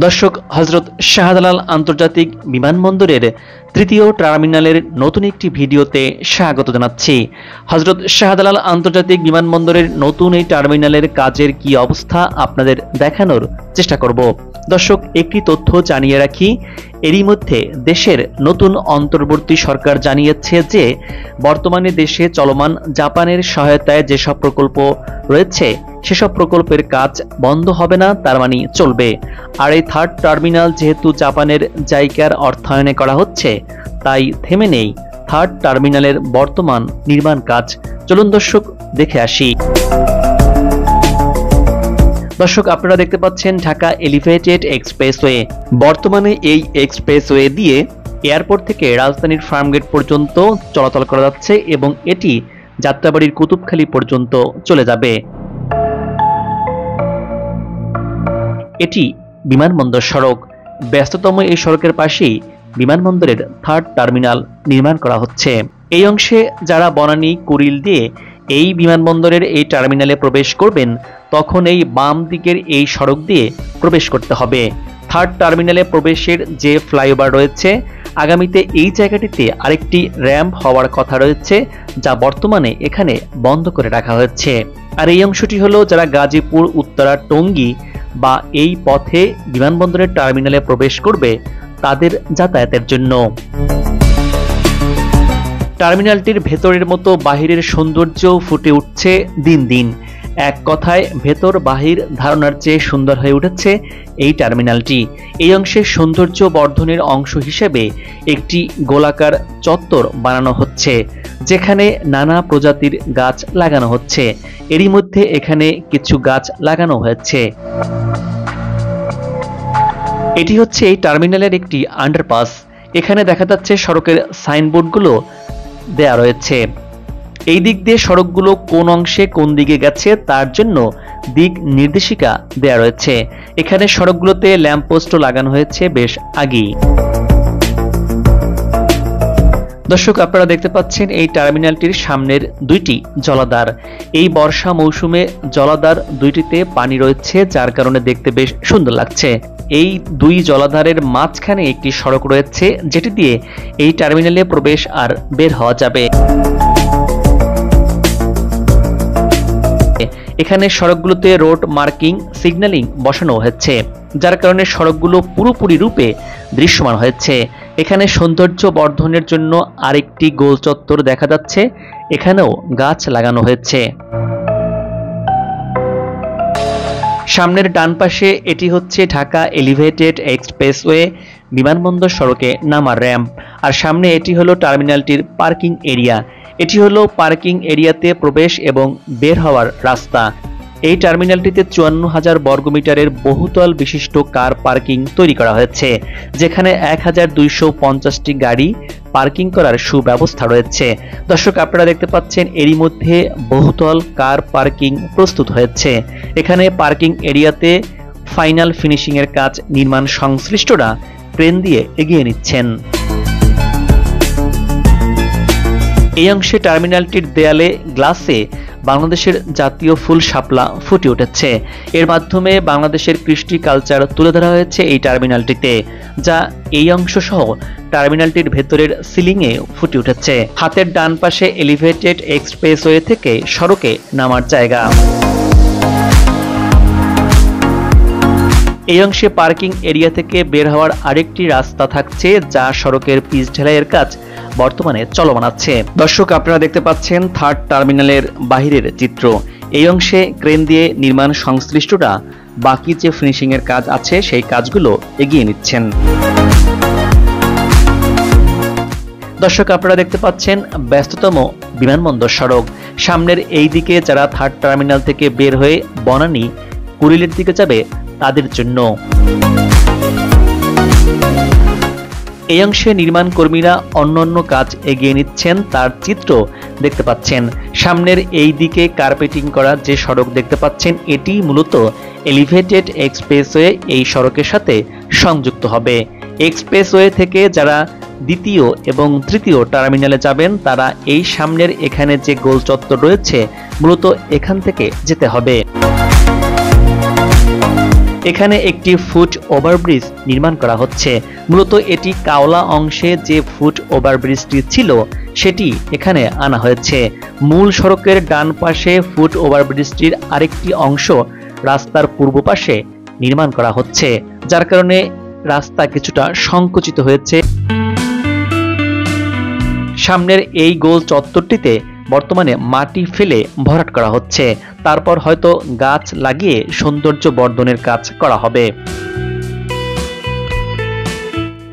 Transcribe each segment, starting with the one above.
দর্শক, হযরত শাহজালাল আন্তর্জাতিক বিমানবন্দরের তৃতীয় টার্মিনালের নতুন একটি ভিডিওতে স্বাগত জানাচ্ছি। হযরত শাহজালাল আন্তর্জাতিক বিমানবন্দরের নতুন এই টার্মিনালের কাজের কি অবস্থা আপনাদের দেখানোর চেষ্টা করব। দর্শক, একটি তথ্য জানিয়ে রাখি, এরই মধ্যে দেশের নতুন অন্তর্বর্তী সরকার জানিয়েছে যে বর্তমানে দেশে চলমান জাপানের সহায়তায় যেসব প্রকল্প রয়েছে সেসব প্রকল্পের কাজ বন্ধ হবে না, তার মানে চলবে। আর এই থার্ড টার্মিনাল যেহেতু জাপানের জাইকার অর্থায়নে করা হচ্ছে, তাই থেমে নেই থার্ড টার্মিনালের বর্তমান নির্মাণ কাজ। চলুন দর্শক, দেখে আসি। দর্শক, আপনারা দেখতে পাচ্ছেন ঢাকা এলিভেটেড এক্সপ্রেসওয়ে। বর্তমানে এই এক্সপ্রেসওয়ে দিয়ে এয়ারপোর্ট থেকে রাজধানীর ফার্মগেট পর্যন্ত চলাচল করা যাচ্ছে এবং এটি যাত্রাবাড়ির কুতুবখালী পর্যন্ত চলে যাবে। এটি বিমানবন্দর সড়ক। ব্যস্ততম এই সড়কের পাশেই বিমানবন্দরের থার্ড টার্মিনাল নির্মাণ করা হচ্ছে। এই অংশে যারা বনানী কুড়িল দিয়ে এই বিমানবন্দরের এই টার্মিনালে প্রবেশ করবেন, তখন এই বাম দিকের এই সড়ক দিয়ে প্রবেশ করতে হবে। থার্ড টার্মিনালে প্রবেশের যে ফ্লাইওভার রয়েছে, আগামীতে এই জায়গাটিতে আরেকটি র্যাম্প হওয়ার কথা রয়েছে, যা বর্তমানে এখানে বন্ধ করে রাখা হয়েছে। আর এই অংশটি হলো যারা গাজীপুর, উত্তরা, টঙ্গী বা এই পথে বিমানবন্দরের টার্মিনালে প্রবেশ করবে তাদের যাতায়াতের জন্য। টার্মিনালটির ভেতরের মতো বাহিরের সৌন্দর্য ফুটে উঠছে দিন দিন। এক কথায় ভেতর বাহির ধারণার চেয়ে সুন্দর হয়ে উঠেছে এই টার্মিনালটি। এই অংশের সৌন্দর্য বর্ধনের অংশ হিসেবে একটি গোলাকার চত্বর বানানো হচ্ছে, যেখানে নানা প্রজাতির গাছ লাগানো হচ্ছে। এরই মধ্যে এখানে কিছু গাছ লাগানো হয়েছে। এটি হচ্ছে এই টার্মিনালের একটি আন্ডারপাস। এখানে দেখা যাচ্ছে সড়কের সাইনবোর্ডগুলো দেয়া রয়েছে। এই দিক দিয়ে সড়কগুলো কোন অংশে কোন দিকে গেছে তার জন্য দিক নির্দেশিকা দেয়া রয়েছে। এখানে সড়কগুলোতে ল্যাম্পপোস্টও লাগানো হয়েছে বেশ আগেই। দর্শক, আপনারা দেখতে পাচ্ছেন এই টার্মিনালটির সামনের দুইটি জলাধার। এই বর্ষা মৌসুমে জলাধার দুইটিতে পানি রয়েছে, যার কারণে দেখতে বেশ সুন্দর লাগছে। এই দুই জলাধারের মাঝখানে একটি সড়ক রয়েছে, যেটি দিয়ে এই টার্মিনালে প্রবেশ আর বের হওয়া যাবে। এখানে সড়কগুলোতে রোড মার্কিং, সিগন্যালিং বসানো হয়েছে, যার কারণে সড়কগুলো পুরোপুরি রূপে দৃশ্যমান হয়েছে। এখানে সৌন্দর্য বর্ধনের জন্য আরেকটি গোল চত্বর দেখা যাচ্ছে, এখানেও গাছ লাগানো হয়েছে। সামনের ডান পাশে এটি হচ্ছে ঢাকা এলিভেটেড এক্সপ্রেসওয়ে বিমানবন্দর সড়কে নামার র্যাম্প। আর সামনে এটি হলো টার্মিনালটির পার্কিং এরিয়া। এটি হলো পার্কিং এরিয়াতে প্রবেশ এবং বের হওয়ার রাস্তা। এই টার্মিনালটিতে 54,000 বর্গমিটারের বহুতল বিশিষ্ট কার পার্কিং তৈরি করা হয়েছে, যেখানে 1250টি গাড়ি পার্কিং করার সুব্যবস্থা রয়েছে। দর্শক, আপনারা দেখতে পাচ্ছেন এরই মধ্যে বহুতল কার পার্কিং প্রস্তুত হয়েছে। এখানে পার্কিং এরিয়াতে ফাইনাল ফিনিশিং এর কাজ নির্মাণ সংশ্লিষ্টরা ক্রেন দিয়ে এগিয়ে নিচ্ছেন। এই অংশে টার্মিনালটির দেয়ালে গ্লাসে বাংলাদেশের জাতীয় ফুল শাপলা ফুটে উঠেছে। এর মাধ্যমে বাংলাদেশের কৃষ্টি কালচার তুলে ধরা হয়েছে এই টার্মিনালটিতে, যা এই অংশ সহ টার্মিনালটির ভেতরের সিলিংয়ে ফুটে উঠেছে। হাতের ডান পাশে এলিভেটেড এক্সপ্রেসওয়ে থেকে সড়কে নামার জায়গা। এই অংশে পার্কিং এরিয়া থেকে বের হওয়ার আরেকটি রাস্তা থাকছে, যা সড়কের পিচ ঢালাইয়ের কাজ বর্তমানে চলমান আছে। দর্শক, আপনারা দেখতে পাচ্ছেন থার্ড টার্মিনালের বাহিরের চিত্র। এই অংশে ক্রেন দিয়ে নির্মাণ সংশ্লিষ্টরা বাকি যে ফিনিশিং এর কাজ আছে সেই কাজগুলো এগিয়ে নিচ্ছেন। দর্শক, আপনারা দেখতে পাচ্ছেন ব্যস্ততম বিমানবন্দর সড়ক। সামনের এই দিকে যারা থার্ড টার্মিনাল থেকে বের হয়ে বনানী কুড়িলের দিকে যাবে তাদের জন্য। এই অংশে নির্মাণ কর্মীরা অন্যান্য কাজ এগিয়ে নিচ্ছেন, তার চিত্র দেখতে পাচ্ছেন। সামনের এই দিকে কার্পেটিং করা যে সড়ক দেখতে পাচ্ছেন, এটি মূলত এলিভেটেড এক্সপ্রেসওয়ে এই সড়কের সাথে সংযুক্ত হবে। এক্সপ্রেসওয়ে থেকে যারা দ্বিতীয় এবং তৃতীয় টার্মিনালে যাবেন, তারা এই সামনের এখানে যে গোল চত্বর রয়েছে, মূলত এখান থেকে যেতে হবে। এখানে একটি ফুট ওভারব্রিজ নির্মাণ করা হচ্ছে। মূলত এটি কাওলা অংশে যে ফুট ওভারব্রিজটি ছিল সেটি এখানে আনা হয়েছে। মূল সড়কের ডান পাশে ফুট ওভারব্রিজটির আরেকটি অংশ রাস্তার পূর্ব পাশে নির্মাণ করা হচ্ছে, যার কারণে রাস্তা কিছুটা সংকুচিত হয়েছে। সামনের এই গোল চত্বরটিতে বর্তমানে মাটি ফেলে ভরাট করা হচ্ছে, তারপর হয়তো গাছ লাগিয়ে সৌন্দর্য বর্ধনের কাজ করা হবে।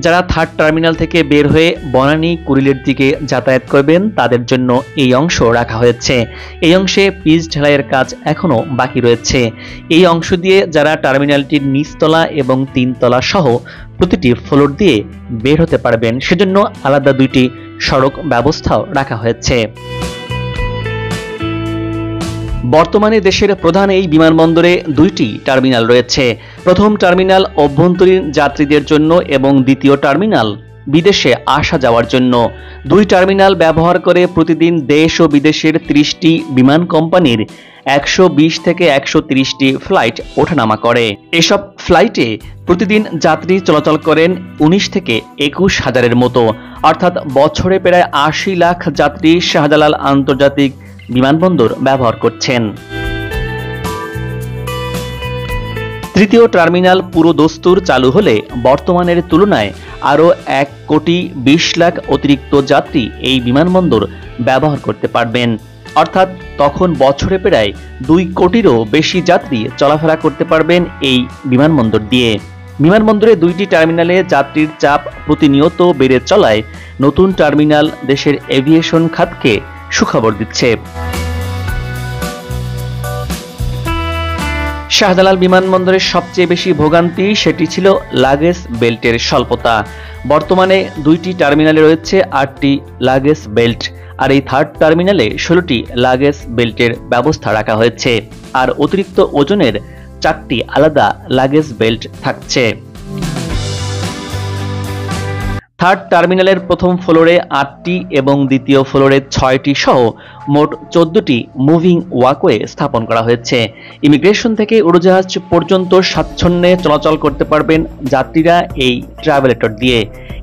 যারা থার্ড টার্মিনাল থেকে বের হয়ে বনানী কুড়িলের দিকে যাতায়াত করবেন তাদের জন্য এই অংশ রাখা হয়েছে। এই অংশে পিচ ঢালাইয়ের কাজ এখনো বাকি রয়েছে। এই অংশ দিয়ে যারা টার্মিনালটির নিচতলা এবং তিনতলা সহ প্রতিটি ফ্লোর দিয়ে বের হতে পারবেন সেজন্য আলাদা দুইটি সড়ক ব্যবস্থাও রাখা হয়েছে। বর্তমানে দেশের প্রধান এই বিমানবন্দরে দুইটি টার্মিনাল রয়েছে। প্রথম টার্মিনাল অভ্যন্তরীণ যাত্রীদের জন্য এবং দ্বিতীয় টার্মিনাল বিদেশে আসা যাওয়ার জন্য। দুই টার্মিনাল ব্যবহার করে প্রতিদিন দেশ ও বিদেশের 30টি বিমান কোম্পানির 120 থেকে 130টি ফ্লাইট ওঠানামা করে। এসব ফ্লাইটে প্রতিদিন যাত্রী চলাচল করেন 19 থেকে 21 হাজারের মতো, অর্থাৎ বছরে প্রায় 80 লাখ যাত্রী শাহজালাল আন্তর্জাতিক বিমানবন্দর ব্যবহার করছেন। তৃতীয় টার্মিনাল পুরো দস্তুর চালু হলে বর্তমানের তুলনায় আরও 1,20 লাখ অতিরিক্ত যাত্রী এই বিমানবন্দর ব্যবহার করতে পারবেন, অর্থাৎ তখন বছরে প্রায় 2 কোটিরও বেশি যাত্রী চলাফেরা করতে পারবেন এই বিমানবন্দর দিয়ে। বিমানবন্দরে দুইটি টার্মিনালে যাত্রীর চাপ প্রতিনিয়ত বেড়ে চলায় নতুন টার্মিনাল দেশের এভিয়েশন খাতকে সুখবর দিচ্ছে। শাহজালাল বিমানবন্দরের সবচেয়ে বেশি ভোগান্তি সেটি ছিল লাগেজ বেল্টের স্বল্পতা। বর্তমানে দুইটি টার্মিনালে রয়েছে 8টি লাগেজ বেল্ট, আর এই থার্ড টার্মিনালে 16টি লাগেজ বেল্টের ব্যবস্থা রাখা হয়েছে, আর অতিরিক্ত ওজনের 4টি আলাদা লাগেজ বেল্ট থাকছে। থার্ড টার্মিনালের প্রথম ফ্লোরে 8টি এবং দ্বিতীয় ফ্লোরে 6টি সহ মোট 14টি মুভিং ওয়াকওয়ে স্থাপন করা হয়েছে। ইমিগ্রেশন থেকে উড়োজাহাজ পর্যন্ত স্বাচ্ছন্দ্যে চলাচল করতে পারবেন যাত্রীরা এই ট্রাভেলেটর দিয়ে।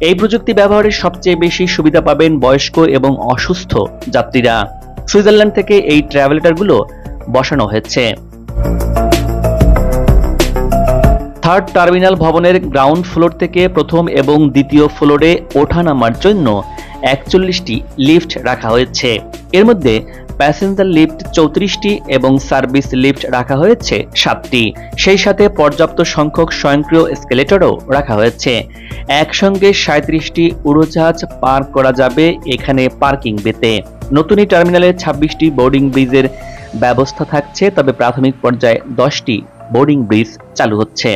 এই প্রযুক্তি ব্যবহারের সবচেয়ে বেশি সুবিধা পাবেন বয়স্ক এবং অসুস্থ যাত্রীরা। সুইজারল্যান্ড থেকে এই ট্রাভেলেটরগুলো বসানো হয়েছে। থার্ড টার্মিনাল ভবনের গ্রাউন্ড ফ্লোর থেকে প্রথম এবং দ্বিতীয় ফ্লোরে ওঠানামার জন্য 41টি লিফট রাখা হয়েছে। এর মধ্যে প্যাসেঞ্জার লিফট 34টি এবং সার্ভিস লিফট রাখা হয়েছে 7টি। সেই সাথে পর্যাপ্ত সংখ্যক স্বয়ংক্রিয় এসকেলেটরও রাখা হয়েছে। একসঙ্গে 37টি উড়োজাহাজ পার্ক করা যাবে এখানে পার্কিং বেতে। নতুন এই টার্মিনালে 26টি বোর্ডিং ব্রিজের ব্যবস্থা থাকছে, তবে প্রাথমিক পর্যায়ে 10টি বোর্ডিং ব্রিজ চালু হচ্ছে।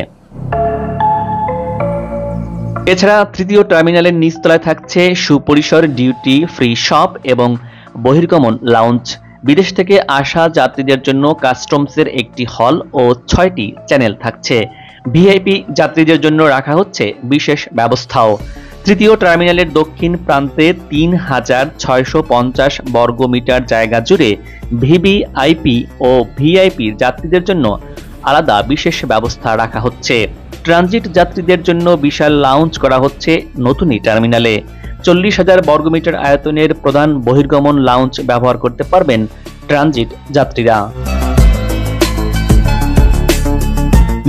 এছাড়া তৃতীয় টার্মিনালের নিচতলায় থাকছে সুপরিসর ডিউটি ফ্রি শপ এবং বহির্গমন লাউঞ্জ। বিদেশ থেকে আসা যাত্রীদের জন্য কাস্টমসের একটি হল ও 6টি চ্যানেল থাকছে। ভিআইপি যাত্রীদের জন্য রাখা হচ্ছে বিশেষ ব্যবস্থাও। তৃতীয় টার্মিনালের দক্ষিণ প্রান্তে 3650 বর্গমিটার জায়গা জুড়ে ভিভিআইপি ও ভিআইপি যাত্রীদের জন্য আলাদা বিশেষ ব্যবস্থা রাখা হচ্ছে। ট্রানজিট যাত্রীদের জন্য বিশাল লাউঞ্জ করা হচ্ছে নতুন এই টার্মিনালে। 40,000 বর্গমিটার আয়তনের প্রধান বহির্গমন লাউঞ্জ ব্যবহার করতে পারবেন ট্রানজিট যাত্রীরা।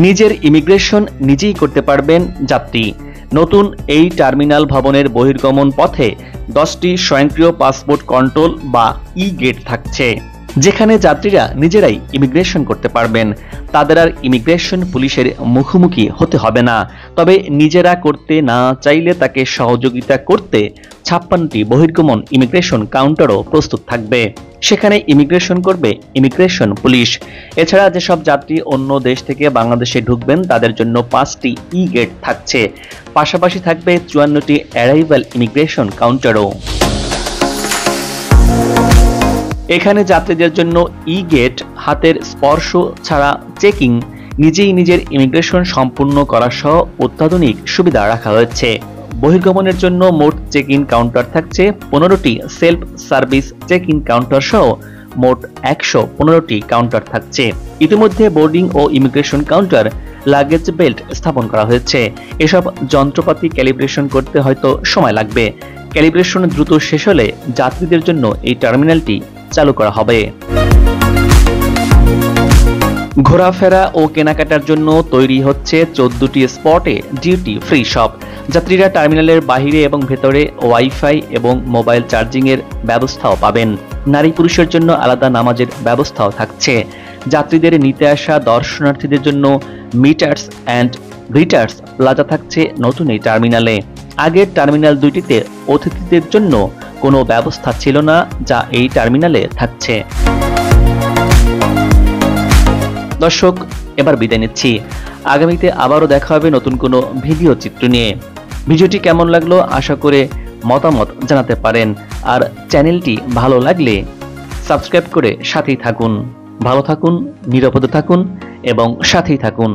নিজের ইমিগ্রেশন নিজেই করতে পারবেন যাত্রী। নতুন এই টার্মিনাল ভবনের বহির্গমন পথে 10টি স্বয়ংক্রিয় পাসপোর্ট কন্ট্রোল বা ই গেট থাকছে, যেখানে যাত্রীরা নিজেরাই ইমিগ্রেশন করতে পারবেন। তাদের আর ইমিগ্রেশন পুলিশের মুখোমুখি হতে হবে না। তবে নিজেরা করতে না চাইলে তাকে সহযোগিতা করতে 56টি বহির্গমন ইমিগ্রেশন কাউন্টারও প্রস্তুত থাকবে। সেখানে ইমিগ্রেশন করবে ইমিগ্রেশন পুলিশ। এছাড়া যেসব যাত্রী অন্য দেশ থেকে বাংলাদেশে ঢুকবেন তাদের জন্য 5টি ই গেট থাকছে। পাশাপাশি থাকবে 54টি অ্যারাইভাল ইমিগ্রেশন কাউন্টারও। এখানে যাত্রীদের জন্য ই গেট, হাতের স্পর্শ ছাড়া চেকিং, নিজেই নিজের ইমিগ্রেশন সম্পূর্ণ করা সহ অত্যাধুনিক সুবিধা রাখা হয়েছে। বহির্গমনের জন্য মোট চেক ইন কাউন্টার থাকছে 15টি, self service check in counter সহ মোট 115টি কাউন্টার থাকছে। ইতিমধ্যে বোর্ডিং ও ইমিগ্রেশন কাউন্টার লাগেজ বেল্ট স্থাপন করা হয়েছে। এসব যন্ত্রপাতি ক্যালিব্রেশন করতে হয়তো সময় লাগবে। ক্যালিব্রেশন দ্রুত শেষ হলে যাত্রীদের জন্য এই টার্মিনালটি চালু করা হবে। ঘোরাফেরা ও কেনাকাটার জন্য তৈরি হচ্ছে 14টি স্পটে ডিউটি ফ্রি শপ। যাত্রীরা টার্মিনালের বাহিরে এবং ভেতরে ওয়াইফাই এবং মোবাইল চার্জিং এর ব্যবস্থাও পাবেন। নারী পুরুষের জন্য আলাদা নামাজের ব্যবস্থাও থাকছে। যাত্রীদের নিতে আসা দর্শনার্থীদের জন্য মিটার্স অ্যান্ড গ্রিটার্স প্লাজা থাকছে নতুন এই টার্মিনালে। আগের টার্মিনাল দুইটিতে অতিথিদের জন্য কোনো ব্যবস্থা ছিল না, যা এই টার্মিনালে থাকছে। দর্শক, এবার বিদায় নিচ্ছি। আগামীতে আবারও দেখা হবে নতুন কোনো ভিডিও চিত্র নিয়ে। ভিডিওটি কেমন লাগলো আশা করে মতামত জানাতে পারেন। আর চ্যানেলটি ভালো লাগলে সাবস্ক্রাইব করে সাথেই থাকুন। ভালো থাকুন, নিরাপদে থাকুন এবং সাথেই থাকুন।